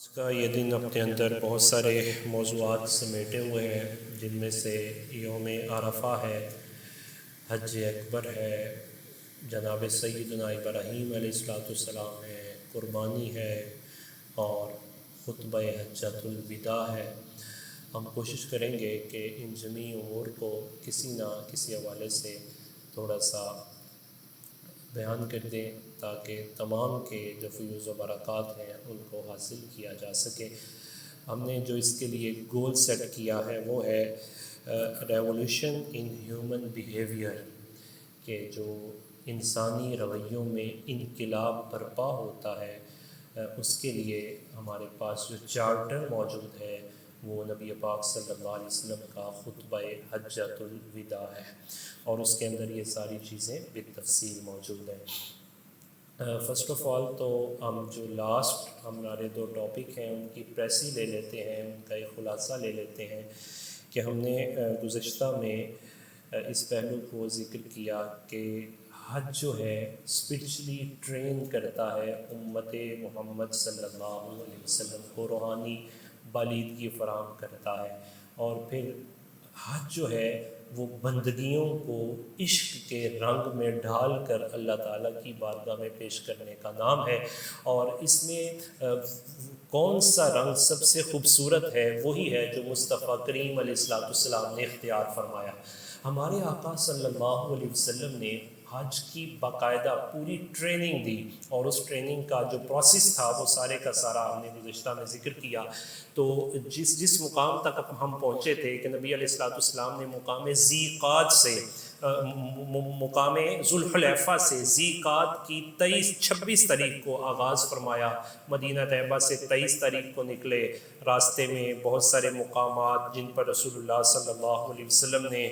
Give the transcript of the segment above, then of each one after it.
آج کا یہ دن اپنے اندر بہت سارے موضوعات سمیٹے ہوئے ہیں، جن میں سے یوم عرفہ ہے، حج اکبر ہے، جناب سیدنا ابراہیم علیہ السلام ہے، قربانی ہے اور خطبہ حجۃ الوداع ہے۔ ہم کوشش کریں گے کہ ان جمعی امور کو کسی نہ کسی حوالے سے تھوڑا سا بیان کر دیں تاکہ تمام کے جو فیوز و برکات ہیں ان کو حاصل کیا جا سکے۔ ہم نے جو اس کے لیے گول سیٹ کیا ہے وہ ہے ریولوشن ان ہیومن بیہیویئر، کہ جو انسانی رویوں میں انقلاب برپا ہوتا ہے اس کے لیے ہمارے پاس جو چارٹر موجود ہے وہ نبی پاک صلی اللہ علیہ وسلم کا خطبہ حجۃ الوداع ہے، اور اس کے اندر یہ ساری چیزیں بالتفصیل موجود ہیں۔ فرسٹ آف آل تو ہم جو لاسٹ ہمارے دو ٹاپک ہیں ان کی پریسی لے لیتے ہیں، ان کا ایک خلاصہ لے لیتے ہیں کہ ہم نے گزشتہ میں اس پہلو کو ذکر کیا کہ حج جو ہے اسپرچولی ٹرین کرتا ہے امت محمد صلی اللہ علیہ وسلم کو، روحانی بالیدگی فراہم کرتا ہے، اور پھر حج جو ہے وہ بندگیوں کو عشق کے رنگ میں ڈھال کر اللہ تعالیٰ کی بارگاہ میں پیش کرنے کا نام ہے، اور اس میں کون سا رنگ سب سے خوبصورت ہے وہی ہے جو مصطفیٰ کریم علیہ السلام نے اختیار فرمایا۔ ہمارے آقا صلی اللہ علیہ وسلم نے حج کی باقاعدہ پوری ٹریننگ دی، اور اس ٹریننگ کا جو پروسیس تھا وہ سارے کا سارا ہم نے گزشتہ میں ذکر کیا۔ تو جس مقام تک ہم پہنچے تھے کہ نبی علیہ السلام نے مقام ذیقات سے مقام ذوالحلیفہ سے ذیقات کی 26 تاریخ کو آغاز فرمایا، مدینہ طیبہ سے 23 تاریخ کو نکلے۔ راستے میں بہت سارے مقامات جن پر رسول اللہ صلی اللہ علیہ وسلم نے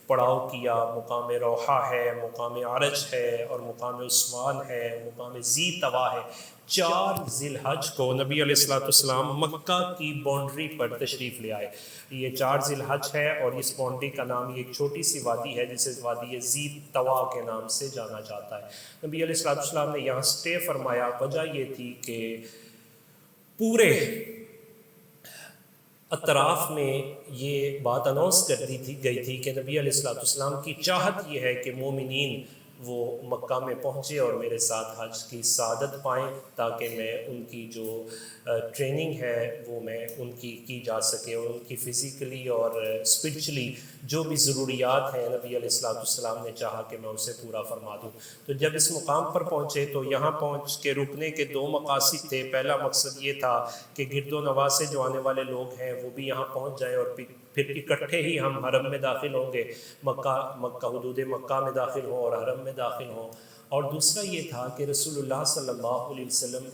پڑاؤ کیا، مقام روحہ ہے، مقام عرج ہے، اور مقام عثمان ہے، مقام ذی طوا ہے۔ 4 ذی الحج کو نبی علیہ السلام مکہ کی باؤنڈری پر تشریف لے آئے۔ یہ 4 ذی الحج ہے، اور اس باؤنڈری کا نام یہ ایک چھوٹی سی وادی ہے جسے وادی ذی طوا کے نام سے جانا جاتا ہے۔ نبی علیہ السلام نے یہاں سٹے فرمایا، وجہ یہ تھی کہ پورے اطراف میں یہ بات اناؤنس کر دی گئی تھی کہ نبی علیہ السلام کی چاہت یہ ہے کہ مومنین وہ مکہ میں پہنچے اور میرے ساتھ حج کی سعادت پائیں، تاکہ میں ان کی جو ٹریننگ ہے وہ میں ان کی جا سکے، اور ان کی فزیکلی اور اسپرچولی جو بھی ضروریات ہیں نبی علیہ السلام نے چاہا کہ میں اسے پورا فرما دوں۔ تو جب اس مقام پر پہنچے تو یہاں پہنچ کے رکنے کے 2 مقاصد تھے۔ پہلا مقصد یہ تھا کہ گرد و نواح سے جو آنے والے لوگ ہیں وہ بھی یہاں پہنچ جائیں، اور پھر اکٹھے ہی ہم حرم میں داخل ہوں گے، مکہ حدود مکہ میں داخل ہوں اور حرم میں داخل ہوں۔ اور دوسرا یہ تھا کہ رسول اللہ صلی اللہ علیہ وسلم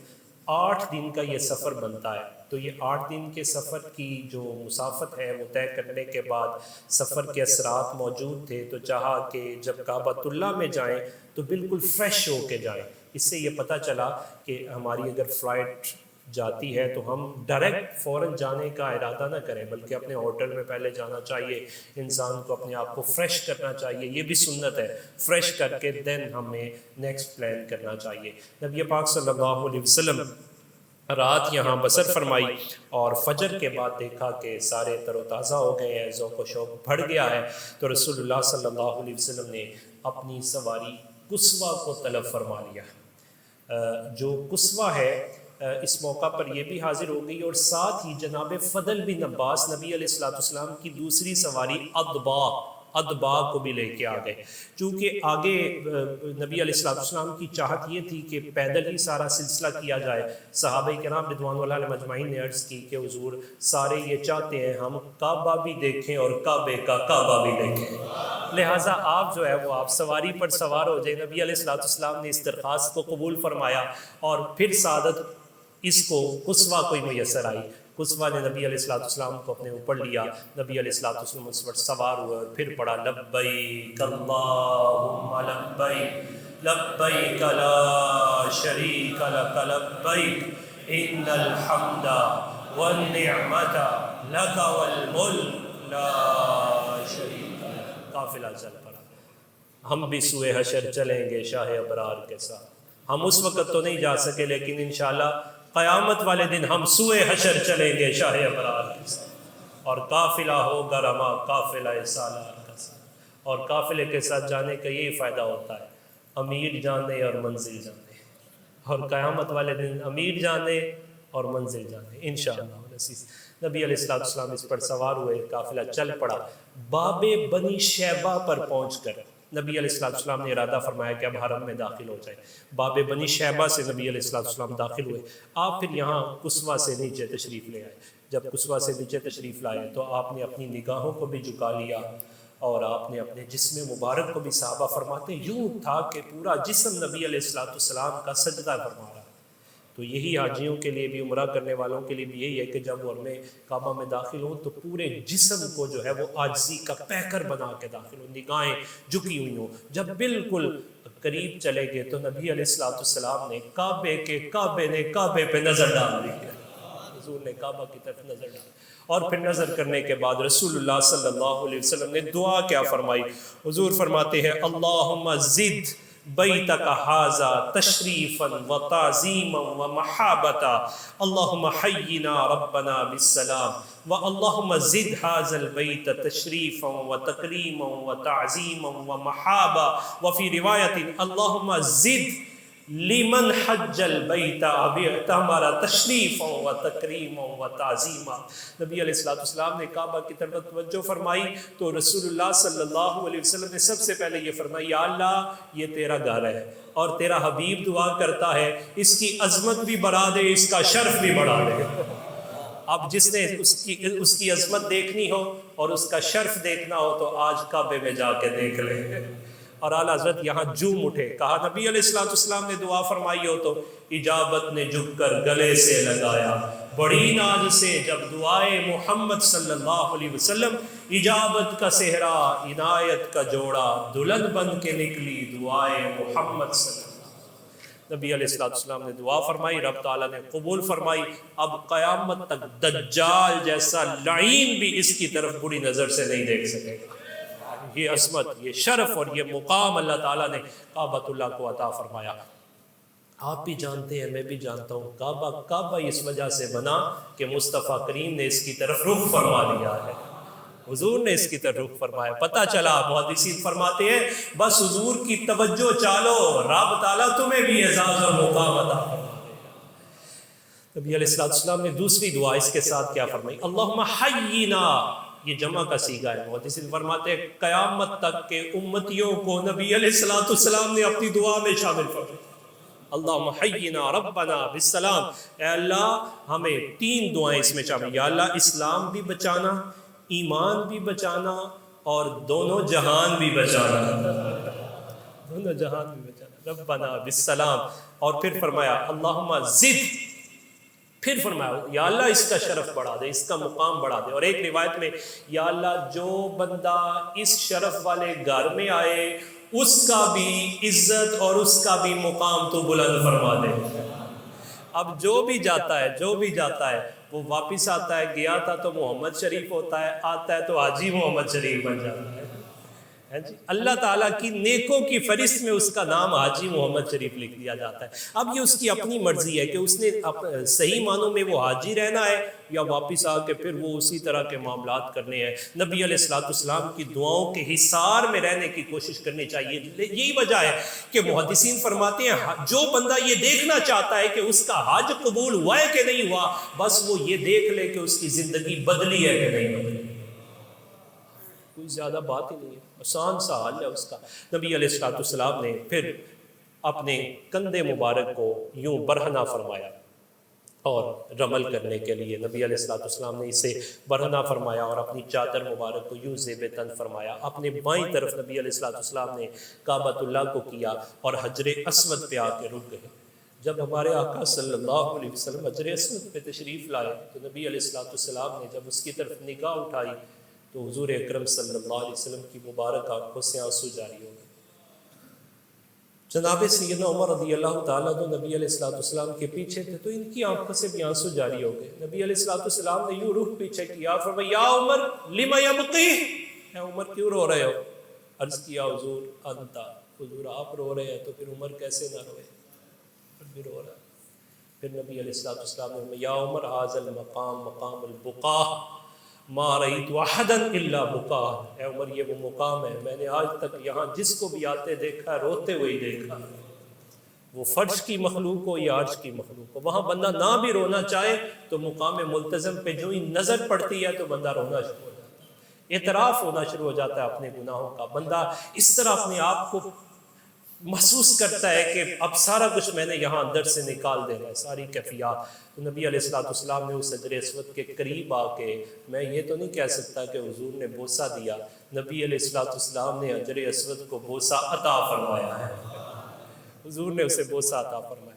8 دن کا یہ سفر بنتا ہے، تو یہ 8 دن کے سفر کی جو مسافت ہے وہ طے کرنے کے بعد سفر کے اثرات موجود تھے، تو چاہا کہ جب کعبۃ اللہ میں جائیں تو بالکل فریش ہو کے جائیں۔ اس سے یہ پتہ چلا کہ ہماری اگر فلائٹ جاتی ہے تو ہم ڈائریکٹ فوراً جانے کا ارادہ نہ کریں، بلکہ اپنے ہوٹل میں پہلے جانا چاہیے، انسان کو اپنے آپ کو فریش کرنا چاہیے، یہ بھی سنت ہے، فریش کر کے دین ہمیں نیکسٹ پلان کرنا چاہیے۔ نبی پاک صلی اللہ علیہ وسلم رات یہاں بسر فرمائی، اور فجر کے بعد دیکھا کہ سارے تر و تازہ ہو گئے ہیں، ذوق و شوق بڑھ گیا ہے، تو رسول اللہ صلی اللہ علیہ وسلم نے اپنی سواری قصوہ کو طلب فرما لیا۔ جو قصوہ ہے اس موقع پر یہ بھی حاضر ہو گئی، اور ساتھ ہی جناب فضل بن عباس نبی علیہ السلام کی دوسری سواری ادبا کو بھی لے کے آ گئے، چونکہ آگے نبی علیہ السلام کی چاہت یہ تھی کہ پیدل ہی سارا سلسلہ کیا جائے۔ صحابہ کرام رضوان اللہ علیہم اجمعین نے عرض کی کہ حضور سارے یہ چاہتے ہیں ہم کعبہ بھی دیکھیں اور کعبے کا کعبہ بھی دیکھیں، لہٰذا آپ جو ہے وہ آپ سواری پر سوار ہو جائیں۔ نبی علیہ السلام نے اس درخواست کو قبول فرمایا، اور پھر سعادت اس کو قصوہ کو ہی میسر آئی۔ قصوہ نے نبی علیہ السلام کو اپنے اوپر لیا، نبی علیہ السلام اس پر سوار ہوئے اور پھر پڑھا لبیک اللہم لبیک لبیک لا شریک لک لبیک ان الحمد والنعمت لک والملک لا شریک لک۔ قافلہ چل پڑا، ہم بھی سوئے حشر چلیں گے شاہ ابرار کے ساتھ۔ ہم اس وقت تو نہیں جا سکے، لیکن انشاءاللہ قیامت والے دن ہم سوئے حشر چلیں گے شاہ ابرار کے ساتھ، اور قافلہ ہوگا رما قافلہ سالار کا ساتھ، اور قافلے کے ساتھ جانے کا یہی فائدہ ہوتا ہے، امیر جانے اور منزل جانے، اور قیامت والے دن امیر جانے اور منزل جانے انشاءاللہ العزیز۔ نبی علیہ السلام اس پر سوار ہوئے، قافلہ چل پڑا، باب بنی شیبہ پر پہنچ کر نبی علیہ السلام نے ارادہ فرمایا کہ اب حرم میں داخل ہو جائے۔ باب بنی شیبہ سے نبی علیہ السلام داخل ہوئے، آپ پھر یہاں قصوہ سے نیچے تشریف لے آئے۔ جب قصوہ سے نیچے تشریف لائے تو آپ نے اپنی نگاہوں کو بھی جھکا لیا، اور آپ نے اپنے جسم مبارک کو بھی، صحابہ فرماتے یوں تھا کہ پورا جسم نبی علیہ السلام کا سجدہ فرما رہا۔ تو یہی حاجیوں کے لیے بھی، عمرہ کرنے والوں کے لیے بھی یہی ہے کہ جب وہ میں کعبہ میں داخل ہوں تو پورے جسم کو جو ہے وہ عاجزی کا پیکر بنا کے داخل ہوں، نگاہیں جھکی ہوئی ہوں۔ جب بالکل قریب چلے گئے تو نبی علیہ السلام نے کعبے پہ نظر ڈال دی، حضور نے کعبہ کی طرف نظر ڈالی، اور پھر نظر کرنے کے بعد رسول اللہ صلی اللہ علیہ وسلم نے دعا کیا فرمائی؟ حضور فرماتے ہیں اللہم زد بیتک ھذا تشریفا و تعظیما و محابتا، اللہم حینا ربنا بالسلام و اللہم زد ھذا البیت تشریفا و تکریما و تعظیما و محابا، وفی روایت اللہم زد لمن حج البیت اعتمر تشریفا و تکریما و تعظیما۔ نبی علیہ السلام نے کعبہ کی طرف توجہ فرمائی تو رسول اللہ صلی اللہ علیہ وسلم نے سب سے پہلے یہ فرمایا، یا اللہ یہ تیرا گھر ہے اور تیرا حبیب دعا کرتا ہے اس کی عظمت بھی بڑھا دے، اس کا شرف بھی بڑھا دے۔ اب جس نے اس کی عظمت دیکھنی ہو اور اس کا شرف دیکھنا ہو تو آج کعبے میں جا کے دیکھ لے۔ اور اعلیٰ حضرت یہاں جھوم اٹھے، کہا نبی علیہ السلام نے دعا فرمائی ہو تو اجابت نے جھک کر گلے سے لگایا، بڑی ناز سے جب دعائے محمد صلی اللہ علیہ وسلم، اجابت کا صحرا عنایت کا جوڑا، دلہن بن کے نکلی دعائے محمد صلی اللہ علیہ وسلم۔ نبی علیہ السلام نے دعا فرمائی، رب تعالیٰ نے قبول فرمائی۔ اب قیامت تک دجال جیسا لعین بھی اس کی طرف بری نظر سے نہیں دیکھ سکے گا۔ یہ عظمت، یہ شرف اور یہ مقام اللہ تعالیٰ نے کعبۃ اللہ کو عطا فرمایا۔ آپ بھی جانتے ہیں، میں بھی جانتا ہوں، کعبہ اس وجہ سے بنا کہ مصطفیٰ کریم نے اس کی طرف رخ فرما لیا ہے، حضور نے اس کی طرف رخ فرمایا۔ پتہ چلا، محدثین فرماتے ہیں بس حضور کی توجہ چالو، رب تعالیٰ تمہیں بھی اعزاز اور مقام عطا فرما دے گا۔ نبی علیہ السلام نے دوسری دعا اس کے ساتھ کیا فرمائی؟ اللہم حینا، یہ جمع کا صیغہ ہے، محدثین فرماتے ہیں قیامت تک کے امتیوں کو نبی علیہ السلام نے اپنی دعا میں شامل فرمایا۔ اللہم حینا ربنا بالسلام، اے اللہ ہمیں تین دعائیں اس میں شامل، یا اللہ اسلام بھی بچانا، ایمان بھی بچانا، اور دونوں جہان بھی بچانا، دونوں جہان بھی بچانا، ربنا بالسلام۔ اور پھر فرمایا اللہم زد، پھر فرمایا یا اللہ اس کا شرف بڑھا دے، اس کا مقام بڑھا دے۔ اور ایک روایت میں یا اللہ جو بندہ اس شرف والے گھر میں آئے اس کا بھی عزت اور اس کا بھی مقام تو بلند فرما دے۔ اب جو بھی جاتا ہے وہ واپس آتا ہے، گیا تھا تو محمد شریف ہوتا ہے، آتا ہے تو حاجی محمد شریف بن جاتا ہے۔ اللہ تعالیٰ کی نیکوں کی فہرست میں اس کا نام حاجی محمد شریف لکھ دیا جاتا ہے۔ اب یہ اس کی اپنی مرضی ہے کہ اس نے صحیح معنوں میں وہ حاجی رہنا ہے یا واپس آ کے پھر وہ اسی طرح کے معاملات کرنے ہیں۔ نبی علیہ السلام کی دعاؤں کے حصار میں رہنے کی کوشش کرنی چاہیے۔ یہی وجہ ہے کہ محدثین فرماتے ہیں جو بندہ یہ دیکھنا چاہتا ہے کہ اس کا حج قبول ہوا ہے کہ نہیں ہوا، بس وہ یہ دیکھ لے کہ اس کی زندگی بدلی ہے کہ نہیں بدلی۔ کوئی زیادہ بات ہی نہیں ہے، آسان سا حل ہے اس کا۔ نبی علیہ السلام نے پھر اپنے کندھے مبارک کو یوں برہنہ فرمایا، اور رمل کرنے کے لیے نبی علیہ السلام نے اسے برہنہ فرمایا اور اپنی چادر مبارک کو یوں زیب تن فرمایا۔ اپنے بائیں طرف نبی علیہ السلام نے کعبۃ اللہ کو کیا اور حجر اسود پہ آ کے رک گئے۔ جب ہمارے آقا صلی اللہ علیہ وسلم حجر اسود پہ تشریف لائے تو نبی علیہ السلام نے جب اس کی طرف نگاہ اٹھائی تو حضور اکرم صلی اللہ علیہ وسلم کی مبارک آنکھوں سے آنسو جاری ہو گئے۔ جناب سیدنا عمر رضی اللہ تعالیٰ عنہ نبی علیہ السلام کے پیچھے تھے تو ان کی آنکھوں سے بھی آنسو جاری ہو گئے۔ نبی علیہ السلام نے یوں رخ پیچھے کیا، فرمایا یا عمر لما یبکی، اے عمر کیوں رو رہے ہو؟ عرض کیا حضور انتا، حضور آپ رو رہے ہیں تو پھر عمر کیسے نہ روئے، پھر بھی رو رہا ہے۔ پھر نبی علیہ السلام نے یا عمر ھذا المقام مقام البقاء ما رأیت احدا الا بکا، اے عمر یہ وہ مقام ہے میں نے آج تک یہاں جس کو بھی آتے دیکھا روتے ہوئے ہی دیکھا، وہ فرش کی مخلوق ہو یا عرش کی مخلوق ہو، وہاں بندہ نہ بھی رونا چاہے تو مقام ملتزم پہ جو ہی نظر پڑتی ہے تو بندہ رونا شروع ہو جاتا ہے، اعتراف ہونا شروع ہو جاتا ہے اپنے گناہوں کا، بندہ اس طرح اپنے آپ کو محسوس کرتا ہے کہ اب سارا کچھ میں نے یہاں اندر سے نکال دینا ہے، ساری کیفیات۔ تو نبی علیہ السلام نے اس حجر اسود کے قریب آ کے، میں یہ تو نہیں کہہ سکتا کہ حضور نے بوسہ دیا، نبی علیہ السلام نے حجر اسود کو بوسہ عطا فرمایا ہے، حضور نے اسے بوسہ عطا فرمایا۔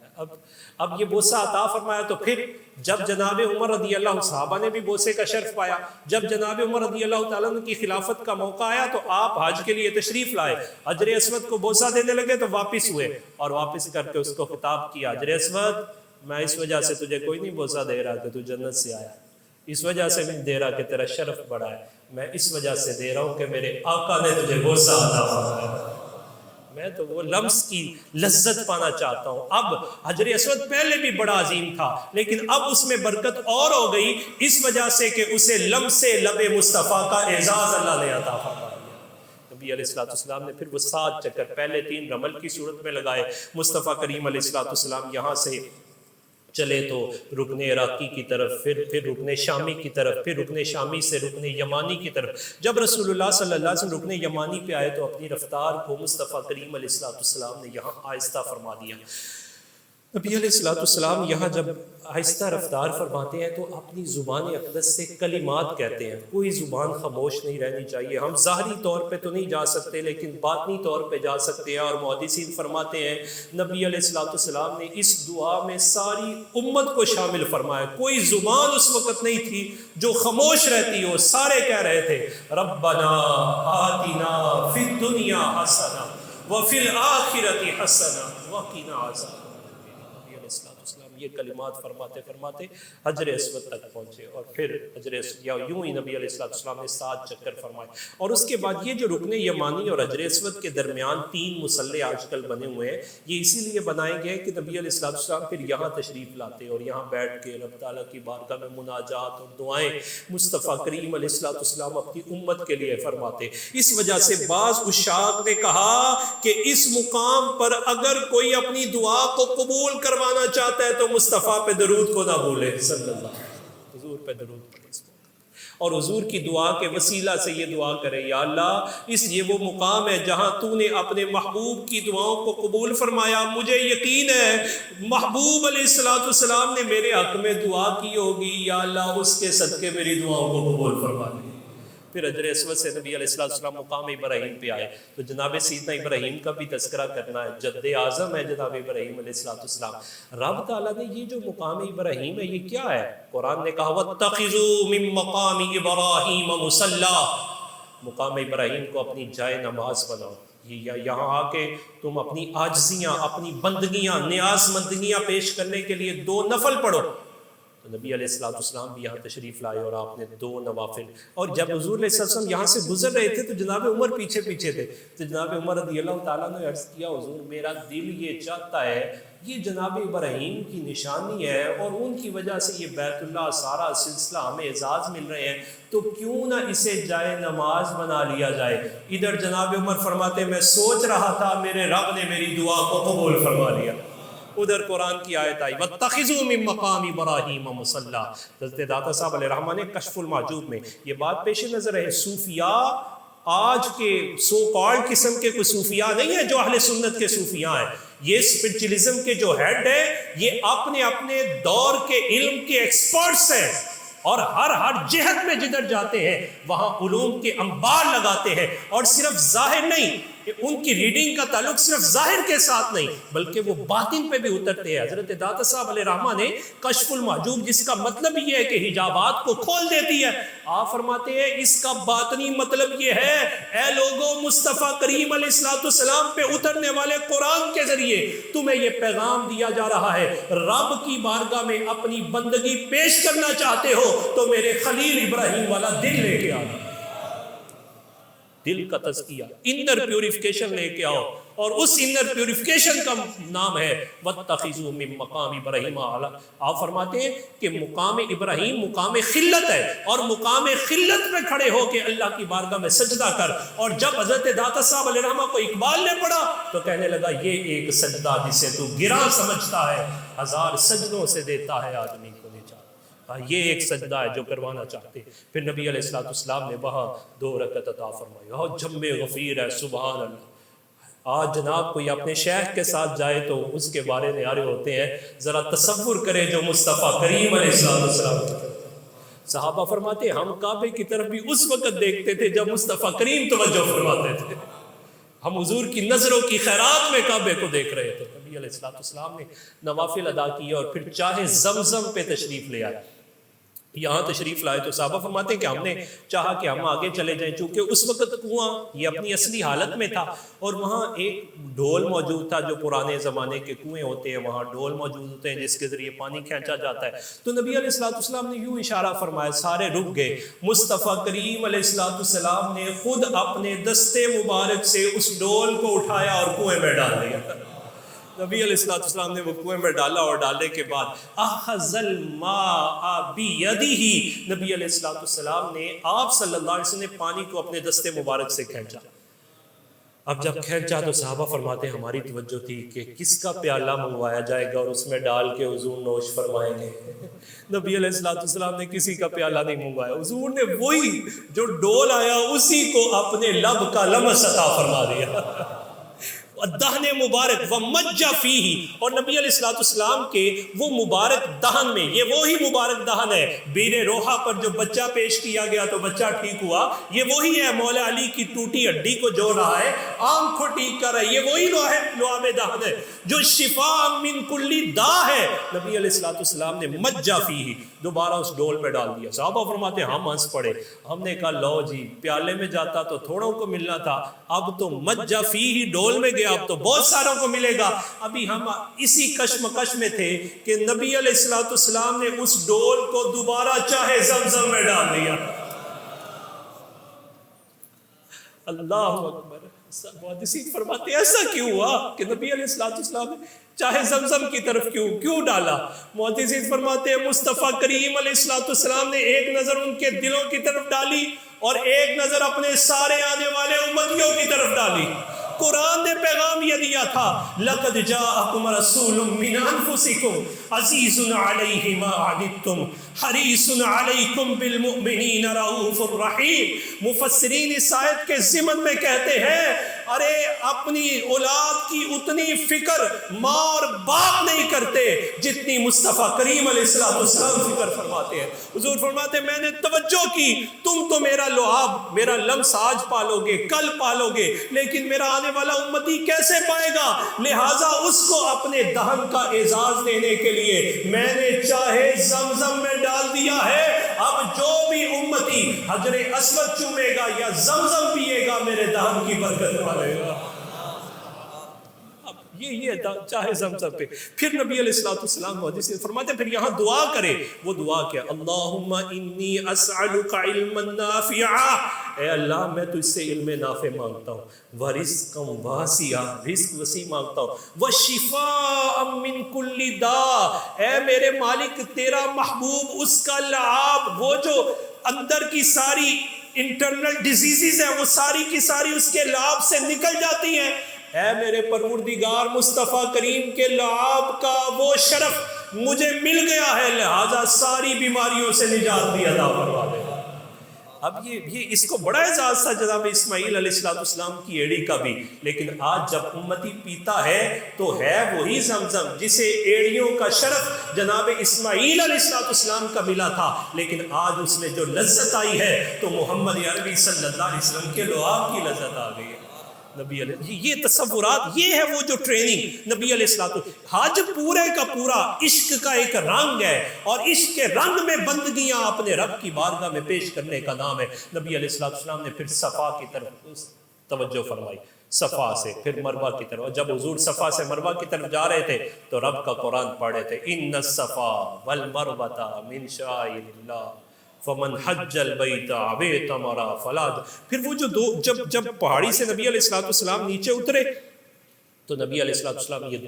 اب یہ بوسہ عطا فرمایا تو پھر جب جناب عمر رضی اللہ، صحابہ نے بھی بوسے کا شرف پایا، جب جناب عمر رضی اللہ تعالیٰ عنہ کی خلافت کا موقع آیا تو آپ حج کے لیے تشریف لائے، حجر اسود کو بوسہ دینے لگے تو واپس ہوئے اور واپس کر کے اس کو خطاب کیا، حجر اسود میں اس وجہ سے تجھے کوئی نہیں بوسہ دے رہا کہ تو جنت سے آیا، اس وجہ سے نہیں دے رہا کہ تیرا شرف بڑا ہے، میں اس وجہ سے دے رہا ہوں کہ میرے آقا نے تجھے بوسہ عطا فرمایا، میں تو وہ لمس کی لذت پانا چاہتا ہوں۔ اب حجر اسود پہلے بھی بڑا عظیم تھا لیکن اب اس میں برکت اور ہو گئی اس وجہ سے کہ اسے لمس لب مصطفیٰ کا اعزاز اللہ نے عطا فرمایا۔ نبی علیہ السلام نے پھر وہ 7 چکر، پہلے 3 رمل کی صورت میں لگائے، مصطفیٰ کریم علیہ السلام یہاں سے چلے تو رکن عراقی کی طرف، پھر رکن شامی کی طرف، پھر رکن شامی سے رکن یمانی کی طرف، جب رسول اللہ صلی اللہ علیہ وسلم رکن یمانی پہ آئے تو اپنی رفتار کو مصطفیٰ کریم علیہ السلام نے یہاں آہستہ فرما دیا۔ نبی علیہ السلام یہاں جب آہستہ رفتار فرماتے ہیں تو اپنی زبان اقدس سے کلمات کہتے ہیں، کوئی زبان خاموش نہیں رہنی چاہیے، ہم ظاہری طور پہ تو نہیں جا سکتے لیکن باطنی طور پہ جا سکتے ہیں، اور محدثین فرماتے ہیں نبی علیہ السلام نے اس دعا میں ساری امت کو شامل فرمایا، کوئی زبان اس وقت نہیں تھی جو خاموش رہتی ہو، سارے کہہ رہے تھے ربنا آتنا فی الدنیا حسنہ وفی الآخرۃ حسنہ وقنا عذاب۔ یہ کلمات فرماتے فرماتے حجر اسود تک پہنچے اور پھر حجر اسود یوں ہی نبی علیہ السلام نے 7 چکر فرمائے، اور اس کے بعد یہ جو رکن یمانی اور حجر اسود کے درمیان 3 مصلے آج کل بنے ہوئے ہیں، یہ اسی لیے بنائے گئے کہ نبی علیہ السلام پھر یہاں تشریف لاتے اور یہاں بیٹھ کے رب تعالیٰ کی بارگاہ میں مناجات اور دعائیں مصطفیٰ کریم علیہ السلام اپنی امت کے لیے فرماتے۔ اس وجہ سے بعض عشاق نے کہا کہ اس مقام پر اگر کوئی اپنی دعا کو قبول کروانا چاہتا ہے تو مصطفیٰ پہ درود کو نہ بھولے، صلی اللہ علیہ وسلم، حضور پہ درود پڑھے، اور حضور کی دعا کے وسیلہ سے یہ دعا کرے یا اللہ یہ وہ مقام ہے جہاں تو نے اپنے محبوب کی دعاؤں کو قبول فرمایا، مجھے یقین ہے محبوب علیہ السلام نے میرے حق میں دعا کی ہوگی، یا اللہ اس کے صدقے میری دعاؤں کو قبول فرما لے۔ پھر حجر اسود سے نبی علیہ السلام مقام ابراہیم پہ آئے تو جناب سیدنا ابراہیم کا بھی تذکرہ کرنا ہے، جد اعظم ہے جناب ابراہیم علیہ السلام۔ رب تعالیٰ نے یہ جو مقام ابراہیم ہے یہ کیا ہے؟ قرآن نے کہا وَاتَّخِذُوا مِن مَّقَامِ إِبْرَاهِيمَ مُصَلًّى، مقام ابراہیم کو اپنی جائے نماز بناؤ، یہاں آ کے تم اپنی عاجزیاں، اپنی بندگیاں، نیاز مندگیاں پیش کرنے کے لیے 2 نفل پڑھو۔ تو نبی علیہ السلام بھی یہاں تشریف لائے اور آپ نے 2 نوافل، اور جب حضور علیہ السلام یہاں سے گزر رہے تھے تو جناب عمر پیچھے پیچھے تھے، تو جناب عمر رضی اللہ تعالیٰ نے عرض کیا حضور میرا دل یہ چاہتا ہے، یہ جناب ابراہیم کی نشانی ہے اور ان کی وجہ سے یہ بیت اللہ سارا سلسلہ ہمیں اعزاز مل رہے ہیں، تو کیوں نہ اسے جائے نماز بنا لیا جائے۔ ادھر جناب عمر فرماتے میں سوچ رہا تھا میرے رب نے میری دعا کو قبول فرما لیا، ادھر قرآن کی آیت آئی وَاتَّخِذُوا مِن مَّقَامِ إِبْرَاهِيمَ مُصَلًّى۔ حضرت داتا صاحب علیہ رحمہ نے کشف المحجوب میں یہ بات پیش نظر ہے، صوفیاء آج کے سو کالڈ قسم کے کوئی صوفیاء نہیں ہیں جو اہل سنت کے صوفیاء ہیں، یہ اسپرچولیزم کے جو ہیڈ ہیں یہ اپنے اپنے دور کے علم کے ایکسپرٹس ہیں، اور ہر جہت میں جدھر جاتے ہیں وہاں علوم کے انبار لگاتے ہیں، اور صرف ظاہر نہیں، ان کی ریڈنگ کا تعلق صرف ظاہر کے ساتھ نہیں بلکہ وہ باطن پہ بھی اترتے ہیں۔ حضرت داتا صاحب علیہ رحمہ نے کشف المحجوب جس کا مطلب یہ ہے کہ حجابات کو کھول دیتی ہے، آپ فرماتے ہیں اس کا باطنی مطلب یہ ہے اے لوگوں مصطفیٰ کریم علیہ السلام پہ اترنے والے قرآن کے ذریعے تمہیں یہ پیغام دیا جا رہا ہے، رب کی بارگاہ میں اپنی بندگی پیش کرنا چاہتے ہو تو میرے خلیل ابراہیم والا دل لے کے آنا، دل کا تزکیہ، انر پیوریفیکیشن لے کے آؤ، اور اس انر پیوریفیکیشن کا نام ہے وَاتَّخِذُوا مِن مَقَامِ إِبْرَاهِيمَ۔ آپ فرماتے ہیں کہ مقام ابراہیم مقام خلت ہے، اور مقام خلت پہ کھڑے ہو کے اللہ کی بارگاہ میں سجدہ کر۔ اور جب حضرت داتا صاحب علیہ الرحمہ کو اقبال نے پڑھا تو کہنے لگا یہ ایک سجدہ جسے تو گراں سمجھتا ہے، 1000 سجدوں سے دیتا ہے آدمی کو نجات۔ یہ ایک سجدہ ہے جو کروانا چاہتے۔ پھر نبی علیہ السلام نے وہاں 2 رکعت عطا فرمائی، اور جم غفیر ہے، سبحان اللہ۔ آج جناب کوئی اپنے شیخ کے ساتھ جائے تو اس کے بارے میں آرے ہوتے ہیں، ذرا تصور کرے جو مصطفیٰ کریم علیہ السلام۔ صحابہ فرماتے ہیں ہم کعبے کی طرف بھی اس وقت دیکھتے تھے جب مصطفیٰ کریم توجہ فرماتے تھے، ہم حضور کی نظروں کی خیرات میں کعبے کو دیکھ رہے تھے۔ نبی علیہ السلام نے نوافل ادا کیے اور پھر چاہے زمزم پہ تشریف لے آئے۔ یہاں تشریف لائے تو صحابہ فرماتے ہیں کہ ہم نے چاہا کہ ہم آگے چلے جائیں، چونکہ اس وقت کنواں یہ اپنی اصلی حالت میں تھا، اور وہاں ایک ڈھول موجود تھا جو پرانے زمانے کے کنویں ہوتے ہیں، وہاں ڈھول موجود ہوتے ہیں جس کے ذریعے پانی کھینچا جاتا ہے۔ تو نبی علیہ السلام نے یوں اشارہ فرمایا، سارے رک گئے۔ مصطفیٰ کریم علیہ السلام نے خود اپنے دستے مبارک سے اس ڈھول کو اٹھایا اور کنویں میں ڈال دیا۔ نبی علیہ السلام نے وہ کنویں میں ڈالا، اور ڈالنے کے بعد اخذ الماء بیدہ، نبی علیہ السلام نے آپ صلی اللہ علیہ وسلم نے پانی کو اپنے دستے مبارک سے کھینچا۔ اب جب کھینچا تو صحابہ فرماتے ہیں ہماری توجہ تھی کہ کس کا پیالہ منگوایا جائے گا اور اس میں ڈال کے حضور نوش فرمائیں گے۔ نبی علیہ السلام نے کسی کا پیالہ نہیں منگوایا، حضور نے وہی جو ڈول آیا اسی کو اپنے لب کا لمس عطا فرما دیا، دہن مبارک ومج فیہ، اور نبی علیہ السلام کے وہ مبارک دہن میں، یہ وہی مبارک دہن ہے، بیر روحہ پر جو بچہ پیش کیا گیا تو بچہ ٹھیک ہوا، یہ وہی ہے مولا علی کی ٹوٹی ہڈی کو جوڑ رہا ہے، آنکھ کو ٹھیک کر رہا ہے، یہ وہی لعاب دہن ہے جو شفاء من کلی دا ہے۔ نبی علیہ السلام نے مج فیہ دوبارہ اس ڈول میں ڈال دیا۔ صحابہ فرماتے ہیں ہم ہنس پڑے، ہم نے کہا لو جی، پیالے میں جاتا تو تھوڑوں کو ملنا تھا، اب تو مج فیہ ڈول میں گیا، اب تو بہت ساروں کو ملے گا۔ ابھی ہم اسی کشمکش میں تھے کہ نبی علیہ السلام نے اس ڈول کو دوبارہ چاہے زمزم میں ڈال دیا۔ اللہ اکبر۔ محدثین فرماتے ہیں ایسا کیوں ہوا کہ نبی علیہ السلام نے چاہے زمزم کی طرف کیوں ڈالا؟ محدثین فرماتے ہیں مصطفیٰ کریم علیہ السلام نے ایک نظر ان کے دلوں کی طرف ڈالی اور ایک نظر اپنے سارے آنے والے امتیوں کی طرف ڈالی۔ قرآن نے پیغام یہ دیا تھا لَقَدْ جَاءَكُمْ رَسُولٌ مِّنْ أَنفُسِكُمْ عَزِيزٌ عَلَيْهِ مَا عَنِتُّمْ حَرِيصٌ عَلَيْكُمْ بِالْمُؤْمِنِينَ رَءُوفٌ رَحِيمٌ۔ مفسرین اس آیت کے ضمن میں کہتے ہیں ارے اپنی اولاد کی اتنی فکر ماں اور باپ نہیں کرتے جتنی مصطفیٰ کریم علیہ السلام فکر فرماتے ہیں۔ حضور فرماتے ہیں میں نے توجہ کی، تم تو میرا لعاب، میرا لمس آج پالو گے، کل پالو گے، لیکن میرا آنے والا امتی کیسے پائے گا؟ لہٰذا اس کو اپنے دہن کا اعزاز دینے کے لیے میں نے چاہے زمزم میں ڈال دیا ہے۔ اب جو بھی امتی حجر اسود چومے گا یا زمزم پیے گا میرے دہن کی برکت پائے گا۔ یہ چاہے زمزم پہ۔ پھر نبی علیہ السلام حدیث فرماتے ہیں پھر یہاں دعا کرے، وہ دعا کیا؟ اللہم انی اسألک علما نافعا، اے اللہ میں تجھ سے علم نافع مانگتا ہوں، ورزقا واسعا، رزق وسیع مانگتا ہوں، وشفاء من کل داء، اے میرے مالک تیرا محبوب اس کا لعاب، وہ جو اندر کی ساری انٹرنل ڈیزیزز ہیں وہ ساری کی ساری اس کے لعاب سے نکل جاتی ہیں، اے میرے پروردگار مصطفیٰ کریم کے لعاب کا وہ شرف مجھے مل گیا ہے، لہذا ساری بیماریوں سے نجات بھی عطا فرما دے۔ اب یہ اس کو بڑا اعزاز تھا جناب اسماعیل علیہ السلام کی ایڑی کا بھی، لیکن آج جب امتی پیتا ہے تو ہے وہی زمزم جسے ایڑیوں کا شرف جناب اسماعیل علیہ السلام کا ملا تھا، لیکن آج اس میں جو لذت آئی ہے تو محمد عربی صلی اللہ علیہ وسلم کے لعاب کی لذت آ گئی ہے۔ نبی علیہ یہ تصورات، یہ ہے وہ جو ٹریننگ نبی علیہ السلام۔ حج پورے کا پورا عشق کا ایک رنگ ہے، اور عشق کے رنگ میں بندگیاں اپنے رب کی بارگاہ میں پیش کرنے کا نام ہے۔ نبی علیہ السلام نے پھر صفا کی طرف توجہ فرمائی، صفا سے پھر مروہ کی طرف۔ جب حضور صفا سے مروہ کی طرف جا رہے تھے تو رب کا قرآن پڑھ رہے تھے، ان الصفا والمروہ من شعائر اللہ فمن حج البیت او اعتمر فلا۔ پھر وہ جو جب پہاڑی سے نبی علیہ السلام نیچے اترے تو نبی علیہ السلام یہ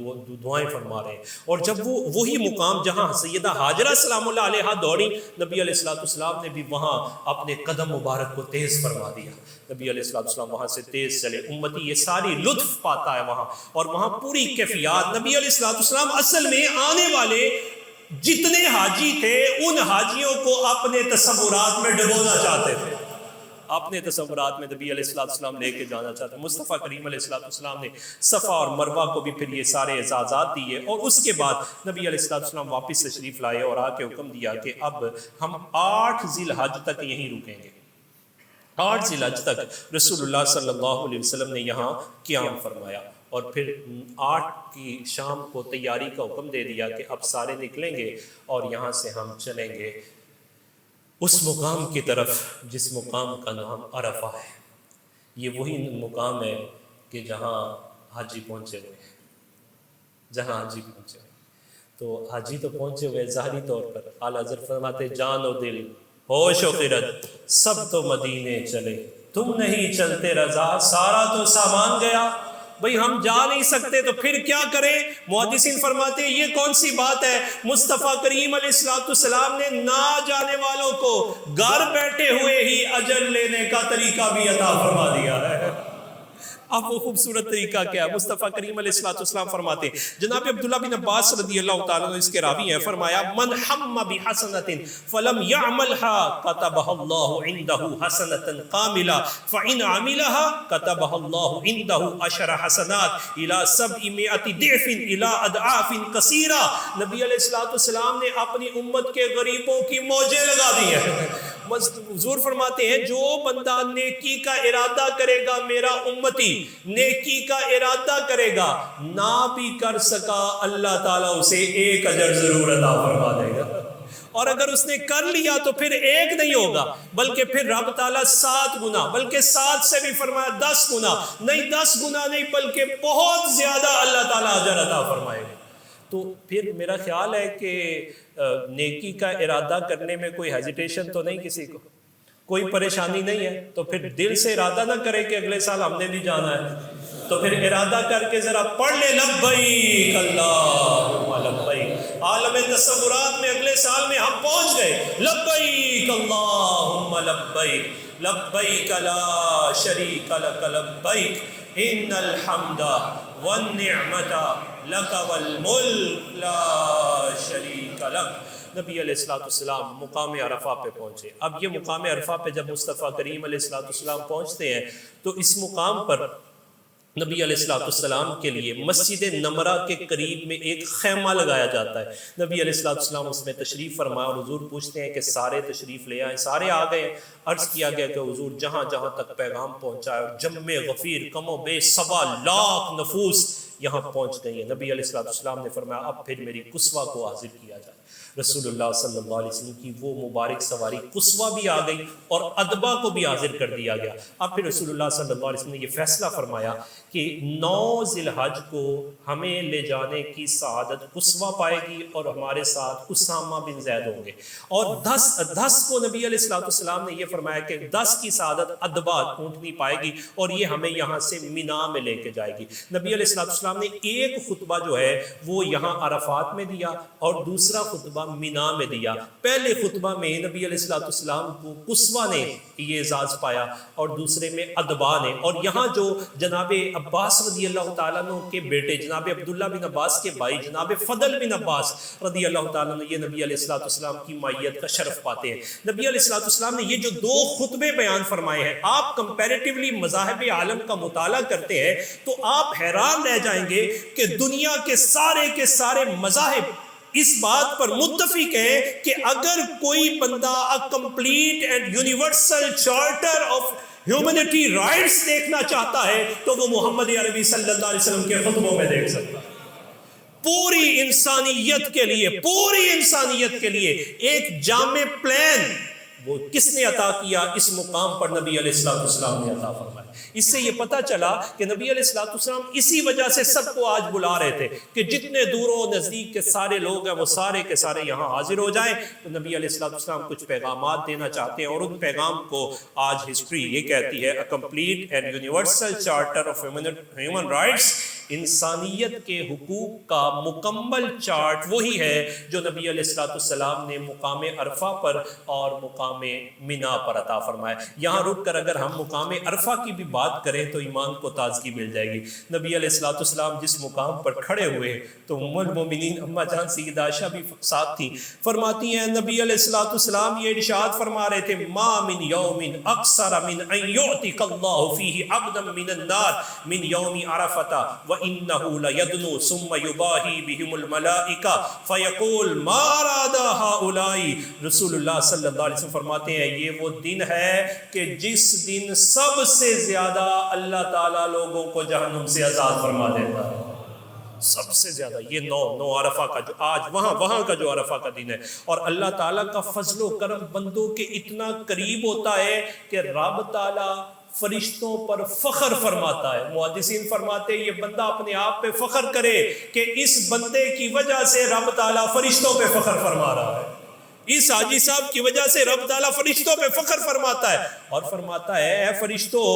دعائیں فرما رہے ہیں. اور جب وہ وہی مقام جہاں سیدہ ہاجرہ سلام اللہ علیہا دوڑی، نبی علیہ السلام نے بھی وہاں اپنے قدم مبارک کو تیز فرما دیا. نبی علیہ السلام وہاں سے تیز چلے. امتی یہ ساری لطف پاتا ہے وہاں، اور وہاں پوری کیفیات. نبی علیہ السلام اصل میں آنے والے جتنے حاجی تھے ان حاجیوں کو اپنے تصورات میں ڈبونا چاہتے تھے، اپنے تصورات میں نبی علیہ السلام لے کے جانا چاہتے ہیں. مصطفیٰ کریم علیہ السلام نے صفا اور مروہ کو بھی پھر یہ سارے اعزازات دیے، اور اس کے بعد نبی علیہ السلام واپس تشریف لائے اور آ کے حکم دیا کہ اب ہم 8 ذی الحج تک یہیں رکیں گے. 8 ذی الحج تک رسول اللہ صلی اللہ علیہ وسلم نے یہاں قیام فرمایا، اور پھر 8 کی شام کو تیاری کا حکم دے دیا کہ اب سارے نکلیں گے اور یہاں سے ہم چلیں گے اس مقام کی طرف جس مقام کا نام عرفہ ہے. یہ وہی مقام ہے کہ جہاں حاجی پہنچے ہوئے ہیں، جہاں حاجی پہنچے ہوئے. تو حاجی تو پہنچے ہوئے ظاہری طور پر. اعلیٰ حضرت فرماتے جان و دل ہوش و خرد سب تو مدینے چلے، تم نہیں چلتے رضا سارا تو سامان گیا. بھئی ہم جا نہیں سکتے تو پھر کیا کریں؟ محدثین فرماتے ہیں یہ کون سی بات ہے؟ مصطفیٰ کریم علیہ السلام نے نہ جانے والوں کو گھر بیٹھے ہوئے ہی اجر لینے کا طریقہ بھی عطا فرما دیا ہے. اب وہ خوبصورت طریقہ کیا ہے؟ مصطفیٰ کریم علیہ السلام فرماتے ہیں، جناب عبداللہ بن عباس رضی اللہ تعالیٰ عنہ اس کے راوی ہیں، فرمایا من ہم بحسنۃ فلم یعملها کتبها اللہ عنده حسنۃ کاملہ فإن عملها کتبها اللہ عنده 10 حسنات إلى 700 ضعف إلى أضعاف کثیرہ. نبی علیہ السلام نے اپنی امت کے غریبوں کی موجیں لگا دی ہیں. حضور فرماتے ہیں جو بندہ نیکی کا ارادہ کرے گا، میرا امتی نیکی کا ارادہ کرے گا، نہ بھی کر سکا اللہ تعالیٰ اسے 1 اجر ضرور عطا فرما دے گا. اور اگر اس نے کر لیا تو پھر 1 نہیں ہوگا بلکہ پھر رب تعالیٰ 7 گنا، بلکہ 7 سے بھی فرمایا 10 گنا، نہیں 10 گنا نہیں بلکہ بہت زیادہ اللہ تعالیٰ اجر عطا فرمائے گا. تو پھر میرا خیال ہے کہ نیکی کا ارادہ کرنے میں کوئی ہیزیٹیشن تو نہیں، کسی کو کوئی پریشانی نہیں ہے. تو پھر دل سے ارادہ نہ کرے کہ اگلے سال ہم نے بھی جانا ہے، تو پھر ارادہ کر کے ذرا پڑھ لے لبیک اللہم لبیک. عالم تصورات میں اگلے سال میں ہم پہنچ گئے. لبیک اللہم لبیک لبیک لا شریک لک لبیک ان الحمد والنعمت لک والملک لا شریک لک. نبی علیہ السلام مقام عرفہ پہ پہنچے. اب یہ مقام عرفہ پہ جب مصطفیٰ کریم علیہ السلام پہنچتے ہیں تو اس مقام پر نبی علیہ السلام کے لیے مسجد نمرہ کے قریب میں ایک خیمہ لگایا جاتا ہے. نبی علیہ السلام اس میں تشریف فرمایا اور حضور پوچھتے ہیں کہ سارے تشریف لے آئے؟ سارے آ گئے. عرض کیا گیا کہ حضور جہاں جہاں تک پیغام پہنچایا اور جم غفیر کم و بیش 1.25 لاکھ نفوس یہاں پہنچ گئی ہیں. نبی علیہ السلام نے فرمایا اب پھر میری قصوہ کو حاضر کیا جائے. رسول اللہ صلی اللہ علیہ وسلم کی وہ مبارک سواری قصوہ بھی آ گئی اور ادبا کو بھی حاضر کر دیا گیا. اب پھر رسول اللہ صلی اللہ علیہ وسلم نے یہ فیصلہ فرمایا کہ 9 ذی الحج کو ہمیں لے جانے کی سعادت قصوہ پائے گی اور ہمارے ساتھ اسامہ بن زید ہوں گے. اور 10 کو نبی علیہ السلام نے یہ فرمایا کہ 10 کی سعادت ادبا اونٹنی پائے گی اور یہ ہمیں یہاں سے مینا میں لے کے جائے گی. نبی علیہ السلام نے ایک خطبہ جو ہے وہ یہاں عرفات میں دیا اور دوسرا خطبہ مینا میں دیا. پہلے خطبہ میں نبی علیہ السلام کو قصوہ نے یہ اعزاز پایا اور دوسرے میں ادبا نے. اور یہاں جو جناب عباس رضی اللہ تعالیٰ عنہ کے بیٹے جناب عبداللہ بن عباس کے بھائی جناب فضل بن عباس رضی اللہ تعالیٰ عنہ یہ نبی علیہ السلام کی مائیت کا شرف پاتے ہیں. نبی علیہ السلام نے یہ جو 2 خطبے بیان فرمائے ہیں، آپ کمپیریٹیولی مذاہب عالم کا مطالعہ کرتے ہیں تو آپ حیران رہ جائیں گے کہ دنیا کے سارے مذاہب اس بات پر متفق ہے کہ اگر کوئی بندہ complete and universal charter of humanity rights دیکھنا چاہتا ہے تو وہ محمد عربی صلی اللہ علیہ وسلم کے خطبوں میں دیکھ سکتا ہے. پوری انسانیت کے لیے ایک جامع پلان وہ کس نے عطا کیا؟ اس مقام پر نبی علیہ السلام نے عطا فرمایا. اس سے یہ پتہ چلا کہ نبی علیہ السلام اسی وجہ سے سب کو آج بلا رہے تھے کہ جتنے دور و نزدیک کے سارے لوگ ہیں وہ سارے کے سارے یہاں حاضر ہو جائیں. تو نبی علیہ السلام کچھ پیغامات دینا چاہتے ہیں اور ان پیغام کو آج ہسٹری یہ کہتی ہے A complete and universal charter of human rights انسانیت کے حقوق کا مکمل چارٹ وہی ہے جو نبی علیہ الصلوۃ والسلام نے مقام عرفہ پر اور مقام منا پر عطا فرمایا۔ یہاں رک کر اگر ہم مقام عرفہ کی بھی بات کریں تو ایمان کو تازگی مل جائے گی۔ نبی علیہ الصلوۃ والسلام جس مقام پر کھڑے ہوئے تو ام المومنین اما جان سیدہ عائشہ بھی ساتھ تھیں، فرماتی ہیں نبی علیہ الصلوۃ والسلام یہ ارشاد فرما رہے تھے ما من یوم اکثر من ان یعتق اللہ فیہ عبدا من النار من یوم عرفۃ وانہ لیدنو ثم یباہی بہم الملائکہ فیقول ما اراد ہؤلاء۔ رسول اللہ صلی اللہ علیہ وسلم فرماتے ہیں یہ وہ دن ہے کہ جس دن سب سے زیادہ اللہ تعالیٰ لوگوں کو جہنم سے آزاد فرما دیتا ہے، سب سے زیادہ۔ یہ نو عرفہ کا جو آج وہاں کا جو عرفہ کا دن ہے، اور اللہ تعالیٰ کا فضل و کرم بندوں کے اتنا قریب ہوتا ہے کہ رب تعالیٰ فرشتوں پر فخر فرماتا ہے۔ محدثین فرماتے ہیں یہ بندہ اپنے آپ پہ فخر کرے کہ اس بندے کی وجہ سے رب تعالیٰ فرشتوں پہ فخر فرما رہا ہے، اس حاجی صاحب کی وجہ سے رب تعالیٰ فرشتوں پہ فخر فرماتا ہے، اور فرماتا ہے اے فرشتوں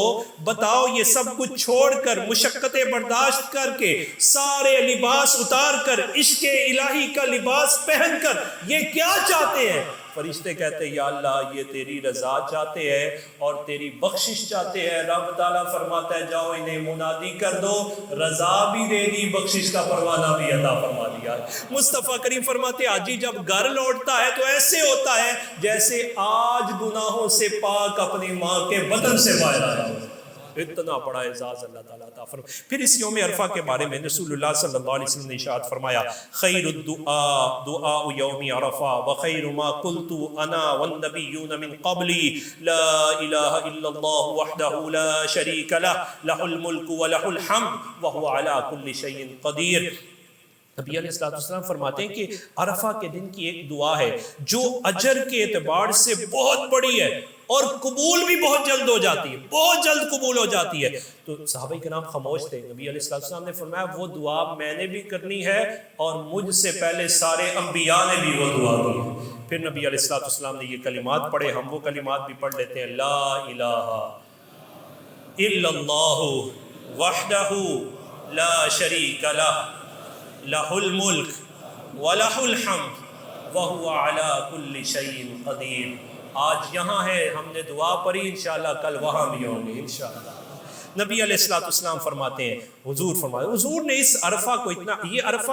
بتاؤ یہ سب کچھ چھوڑ کر، مشقتیں برداشت کر کے، سارے لباس اتار کر، عشق الہی کا لباس پہن کر یہ کیا چاہتے ہیں؟ فرشتے کہتے ہیں یا اللہ یہ تیری رضا چاہتے ہیں اور تیری بخشش چاہتے ہیں۔ رب تعالیٰ فرماتا ہے جاؤ انہیں منادی کر دو، رضا بھی دے دی، بخشش کا پروانہ بھی عطا فرما دیا۔ مصطفیٰ کریم فرماتے ہیں حاجی جب گھر لوٹتا ہے تو ایسے ہوتا ہے جیسے آج گناہوں سے پاک اپنی ماں کے بطن سے باہر آیا ہو، اتنا بڑا اعزاز اللہ تعالیٰ عطا فرما۔ پھر اس یوم عرفہ کے بارے میں رسول اللہ صلی اللہ علیہ وسلم نے ارشاد فرمایا خیر الدعاء دعاء یوم عرفہ وخیر ما قلت انا والنبیون من قبلی لا الہ الا اللہ وحدہ لا شریک لہ لہ الملک ولہ الحمد وہو علی کل شیء قدیر۔ نبی علیہ السلام فرماتے ہیں کہ عرفہ کے دن کی ایک دعا ہے جو اجر کے اعتبار سے بہت بڑی ہے اور قبول بھی بہت جلد ہو جاتی ہے، بہت جلد قبول ہو جاتی ہے۔ تو صحابہ کرام خاموش تھے، نبی علیہ السلام نے فرمایا وہ دعا میں نے بھی کرنی ہے اور مجھ سے پہلے سارے انبیاء نے بھی وہ دعا کی ہے۔ پھر نبی علیہ السلام نے یہ کلمات پڑھے، ہم وہ کلمات بھی پڑھ لیتے ہیں لا الہ الا اللہ وحدہ لا شریک لہ لہ الملک ولہ الحمد وہو علی کل شیء قدیر۔ آج یہاں ہے، ہم نے دعا پڑھی، انشاءاللہ کل وہاں بھی ہوں گے انشاءاللہ۔ نبی علیہ السلام فرماتے ہیں، حضور نے اس عرفہ کو اتنا، یہ عرفہ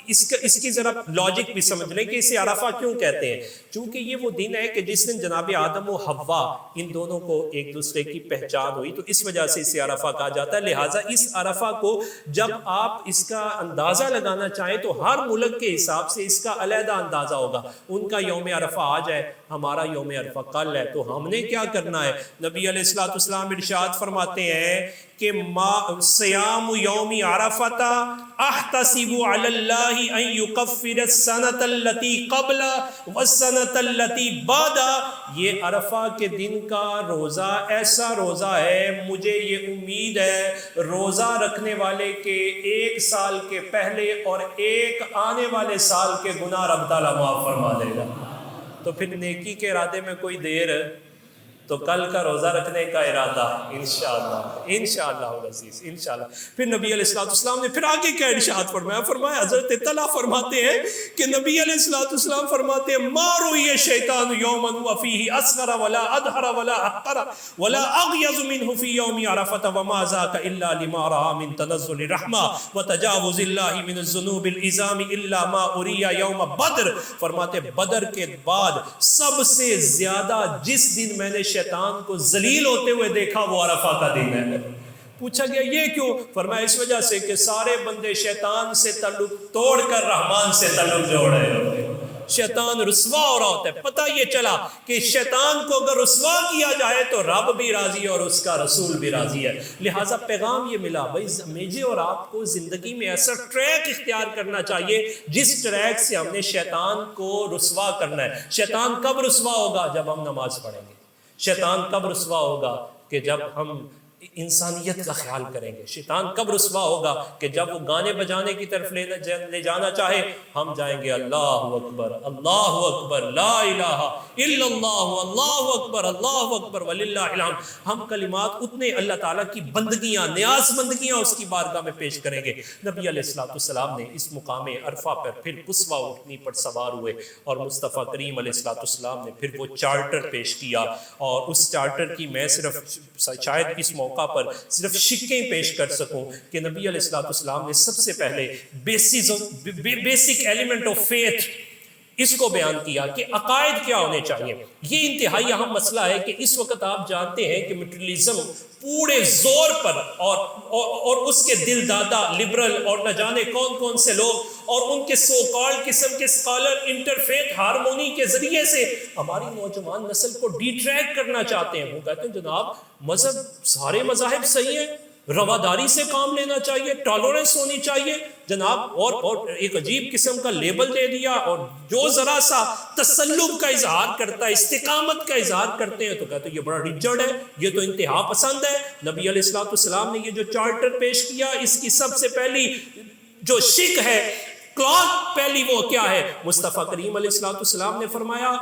اس کی ذرا لاجک بھی سمجھ لیں کہ اسے عرفہ کیوں کہتے ہیں، چونکہ یہ وہ دن ہے کہ جس دن جناب آدم و حوا ان دونوں کو ایک دوسرے کی پہچان ہوئی، تو اس وجہ سے اسے عرفہ کہا جاتا ہے۔ لہٰذا اس عرفہ کو جب آپ اس کا اندازہ لگانا چاہیں تو ہر ملک کے حساب سے اس کا علیحدہ اندازہ ہوگا۔ ان کا یوم عرفہ آج ہے، ہمارا یوم عرفہ کل ہے، تو ہم نے کیا کرنا ہے؟ نبی علیہ السلام ارشاد فرماتے ہیں کہ سیام یوم عرفۃ احتسب علی اللہ ان یکفر السنۃ التی قبل والسنۃ التی بعد۔ یہ عرفہ کے دن کا روزہ ایسا روزہ ہے، مجھے یہ امید ہے روزہ رکھنے والے کے ایک سال کے پہلے اور ایک آنے والے سال کے گناہ رب تعالیٰ معاف فرما دے گا۔ تو پھر نیکی کے ارادے میں کوئی دیر تو کل کا روزہ رکھنے کا ارادہ انشاءاللہ العزیز انشاءاللہ۔ پھر نبی علیہ السلام نے پھر آگے کیا ارشاد فرمایا حضرت طلحہ فرماتے ہیں کہ نبی علیہ السلام فرماتے ہیں ما روی شیطان یوما وفیہ اصغر ولا ادھر ولا احقر ولا اغیظ منہ فی یوم عرفۃ وما ذاک الا لما رأى من تنزل الرحمہ وتجاوز اللہ من الذنوب العظام الا ما اری یوم بدر۔ فرماتے بدر کے بعد سب سے زیادہ جس دن میں نے شیطان کو ذلیل ہوتے ہوئے دیکھا وہ عرفہ کا دن ہے۔ پوچھا گیا یہ کیوں؟ فرمایا اس وجہ سے کہ سارے بندے شیطان سے تعلق توڑ کر رحمان سے تعلق جوڑ رہے ہوتے ہیں، شیطان رسوا ہو رہا ہوتا ہے۔ پتہ یہ چلا کہ شیطان کو اگر رسوا کیا جائے تو رب بھی راضی ہے اور اس کا رسول بھی راضی ہے۔ لہٰذا پیغام یہ ملا بھائی مجھے اور آپ کو زندگی میں ایسا ٹریک اختیار کرنا چاہیے جس ٹریک سے ہم نے شیطان کو رسوا کرنا ہے۔ شیطان کب رسوا ہوگا؟ جب ہم نماز پڑھیں گے۔ شیطان کب رسوا ہوگا؟ کہ جب ہم انسانیت کا خیال کریں گے. شیطان کب رسوا ہوگا کہ جب وہ گانے بجانے کی طرف لے جانا چاہے ہم جائیں گے اللہ اکبر لا الہ الا اللہ اللہ اکبر وللہ الحمد. ہم کلمات اتنے اللہ تعالیٰ کی بندگیاں نیاز مندگیاں اس کی بارگاہ میں پیش کریں گے. نبی علیہ الصلوۃ والسلام نے اس مقام عرفہ پر پھر قصوہ اٹھنی پر سوار ہوئے اور مصطفیٰ کریم علیہ الصلوۃ والسلام نے پھر وہ چارٹر پیش کیا. اور اس چارٹر کی میں صرف شاید اس موقع پر صرف شکیں پیش کر سکوں کہ نبی علیہ الصلوۃ والسلام نے سب سے پہلے بیسک ایلیمنٹ آف فیتھ اس کو بیان کیا کہ عقائد کیا ہونے چاہیے. یہ انتہائی اہم مسئلہ ہے کہ اس وقت آپ جانتے ہیں کہ میٹریلزم پورے زور پر اور اس کے دل دادا لبرل اور نہ جانے کون کون سے لوگ اور ان کے سو کالڈ قسم کے اسکالر انٹرفیتھ ہارمونی کے ذریعے سے ہماری نوجوان نسل کو ڈی ٹریک کرنا چاہتے ہیں. وہ کہتے ہیں جناب مذہب سارے مذاہب صحیح ہیں, رواداری سے کام لینا چاہیے, ٹالرنس ہونی چاہیے جناب, اور ایک عجیب قسم کا لیبل دے دیا. اور جو ذرا سا تسلب کا اظہار کرتا ہے, استقامت کا اظہار کرتے ہیں تو کہتے ہیں یہ بڑا ریجڈ ہے, یہ تو انتہا پسند ہے. نبی علیہ الصلوۃ والسلام نے یہ جو چارٹر پیش کیا اس کی سب سے پہلی جو شک ہے, کلاتھ پہلی وہ کیا ہے؟ مصطفیٰ کریم علیہ الصلوۃ والسلام نے فرمایا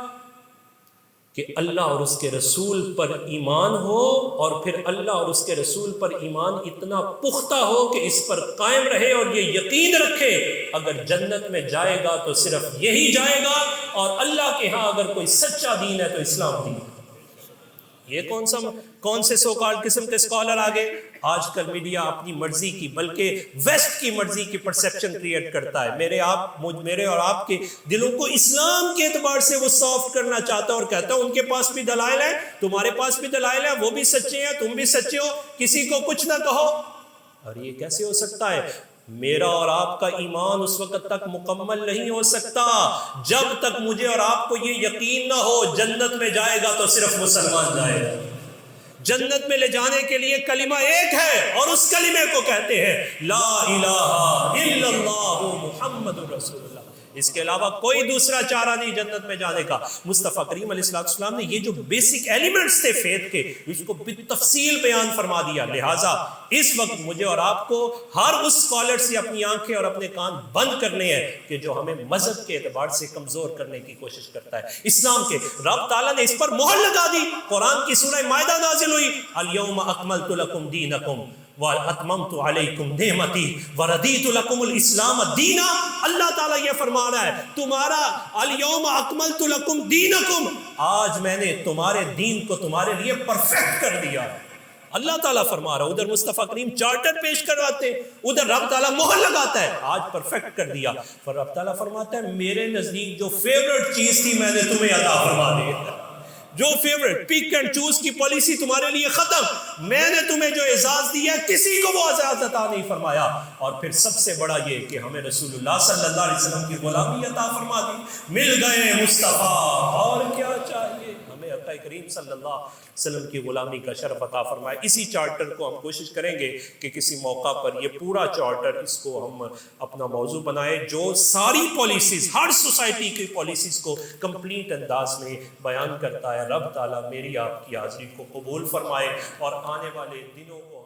کہ اللہ اور اس کے رسول پر ایمان ہو, اور پھر اللہ اور اس کے رسول پر ایمان اتنا پختہ ہو کہ اس پر قائم رہے اور یہ یقین رکھے اگر جنت میں جائے گا تو صرف یہی جائے گا, اور اللہ کے ہاں اگر کوئی سچا دین ہے تو اسلام دین. یہ کون سے سو کالڈ قسم کے اسکالر آگے؟ آج کل میڈیا اپنی مرضی کی بلکہ ویسٹ کی مرضی کی پرسیپشن کریٹ کرتا ہے. میرے اور آپ کے دلوں کو اسلام کے اعتبار سے وہ سافٹ کرنا چاہتا ہے اور کہتا ہے ان کے پاس بھی دلائل ہیں, تمہارے پاس بھی دلائل ہیں, وہ بھی سچے ہیں, تم بھی سچے ہو, کسی کو کچھ نہ کہو. اور یہ کیسے ہو سکتا ہے؟ میرا اور آپ کا ایمان اس وقت تک مکمل نہیں ہو سکتا جب تک مجھے اور آپ کو یہ یقین نہ ہو جنت میں جائے گا تو صرف مسلمان جائے گا. جنت میں لے جانے کے لیے کلمہ ایک ہے اور اس کلمے کو کہتے ہیں لا الہ الا اللہ محمد رسول اللہ. اس کے علاوہ کوئی دوسرا چارہ نہیں جنت میں جانے کا. مصطفیٰ کریم علیہ السلام نے یہ جو بیسک ایلیمنٹس تھے فیتھ کے اس کو بالتفصیل بیان فرما دیا. لہٰذا اس وقت مجھے اور آپ کو ہر اس اسکالر سے اپنی آنکھیں اور اپنے کان بند کرنے ہیں کہ جو ہمیں مذہب کے اعتبار سے کمزور کرنے کی کوشش کرتا ہے. اسلام کے رب تعالیٰ نے اس پر مہر لگا دی. قرآن کی سورہ مائدہ نازل ہوئی, الیوم اکملت لکم دینکم وَأَتْمَمْتُ عَلَيْكُمْ نِعْمَتِي وَرَضِيتُ لَكُمُ الْإِسْلَامَ دِينًا. اللہ تعالیٰ یہ فرما رہا ہے تمہارا الْيَوْمَ أَكْمَلْتُ لَكُمْ دِينَكُمْ, آج میں نے تمہارے دین کو تمہارے لیے پرفیکٹ کر دیا. اللہ تعالیٰ فرما رہا ہے. ادھر مصطفیٰ کریم چارٹر پیش کرواتے, ادھر رب تعالیٰ مہر لگاتا ہے آج پرفیکٹ کر دیا. پر رب تعالیٰ فرماتا ہے میرے نزدیک جو فیورٹ چیز تھی میں نے تمہیں عطا فرما دی. جو فیورٹ پک اینڈ چوز کی پالیسی تمہارے لیے ختم, میں نے تمہیں جو اعزاز دیا کسی کو وہ اعزاز عطا نہیں فرمایا. اور پھر سب سے بڑا یہ کہ ہمیں رسول اللہ صلی اللہ علیہ وسلم کی غلامی عطا فرما دی. مل گئے مصطفیٰ, اور کیا چاہیے ہمیں. آقا کریم صلی اللہ علیہ وسلم کی غلامی کا شرف عطا فرمائے. اسی چارٹر کو ہم کوشش کریں گے کہ کسی موقع پر یہ پورا چارٹر اس کو ہم اپنا موضوع بنائیں جو ساری پالیسیز, ہر سوسائٹی کی پالیسیز کو کمپلیٹ انداز میں بیان کرتا ہے. رب تعالیٰ میری آپ کی حاضری کو قبول فرمائے اور آنے والے دنوں کو